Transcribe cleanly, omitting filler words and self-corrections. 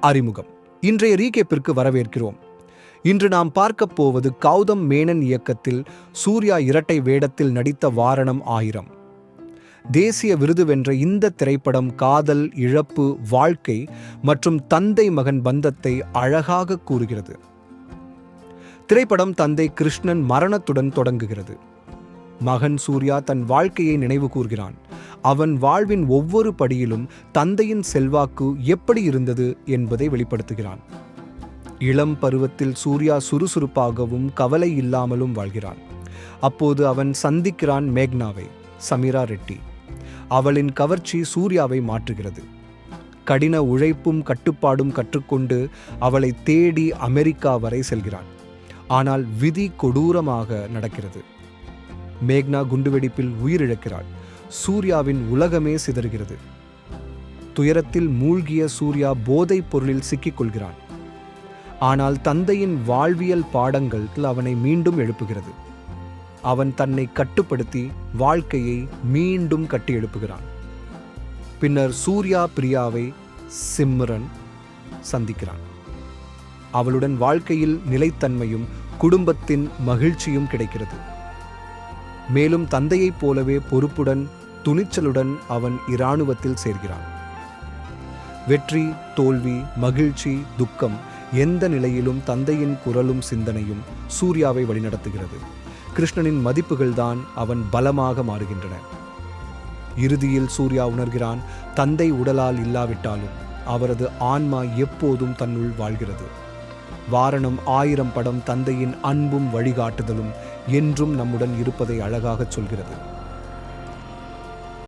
அறிமுகம். இன்றைய ரீகேப்பிற்கு வரவேற்கிறோம். இன்று நாம் பார்க்கப் போவது கௌதம் மேனன் இயக்கத்தில் சூர்யா இரட்டை வேடத்தில் நடித்த வாரணம் 1000. தேசிய விருது வென்ற இந்த திரைப்படம் காதல், இழப்பு, வாழ்க்கை மற்றும் தந்தை மகன் பந்தத்தை அழகாக கூறுகிறது. திரைப்படம் தந்தை கிருஷ்ணன் மரணத்துடன் தொடங்குகிறது. மகன் சூர்யா தன் வாழ்க்கையை நினைவு கூர்கிறான். அவன் வாழ்வின் ஒவ்வொரு படியிலும் தந்தையின் செல்வாக்கு எப்படி இருந்தது என்பதை வெளிப்படுத்துகிறான். இளம் பருவத்தில் சூர்யா சுறுசுறுப்பாகவும் கவலை இல்லாமலும் வாழ்கிறான். அப்போது அவன் சந்திக்கிறான் மேக்னாவை, சமீரா ரெட்டி. அவளின் கவர்ச்சி சூர்யாவை மாற்றுகிறது. கடின உழைப்பும் கட்டுப்பாடும் கற்றுக்கொண்டு அவளை தேடி அமெரிக்கா வரை செல்கிறான். ஆனால் விதி கொடூரமாக நடக்கிறது. மேக்னா குண்டுவெடிப்பில் உயிரிழக்கிறாள். சூர்யாவின் உலகமே சிதறுகிறது. துயரத்தில் மூழ்கிய சூர்யா போதைப் பொருளில் சிக்கிக்கொள்கிறான். ஆனால் தந்தையின் வாழ்வியல் பாடங்கள் அவனை மீண்டும் எழுப்புகிறது. அவன் தன்னை கட்டுப்படுத்தி வாழ்க்கையை மீண்டும் கட்டி எழுப்புகிறான். பின்னர் சூர்யா பிரியாவை சிம்ரன் சந்திக்கிறான். அவளுடன் வாழ்க்கையில் நிலைத்தன்மையும் குடும்பத்தின் மகிழ்ச்சியும் கிடைக்கிறது. மேலும் தந்தையைப் போலவே பொறுப்புடன் துணிச்சலுடன் அவன் இராணுவத்தில் சேர்கிறான். வெற்றி, தோல்வி, மகிழ்ச்சி, துக்கம், எந்த நிலையிலும் தந்தையின் குரலும் சிந்தனையும் சூர்யாவை வழிநடத்துகிறது. கிருஷ்ணனின் மதிப்புகள்தான் அவன் பலமாக மாறுகின்றன. இறுதியில் சூர்யா உணர்கிறான், தந்தை உடலால் இல்லாவிட்டாலும் அவரது ஆன்மா எப்போதும் தன்னுள் வாழ்கிறது. வாரணம் 1000 படம் தந்தையின் அன்பும் வழிகாட்டுதலும் என்றும் நம்முடன் இருப்பதை அழகாகச் சொல்கிறது.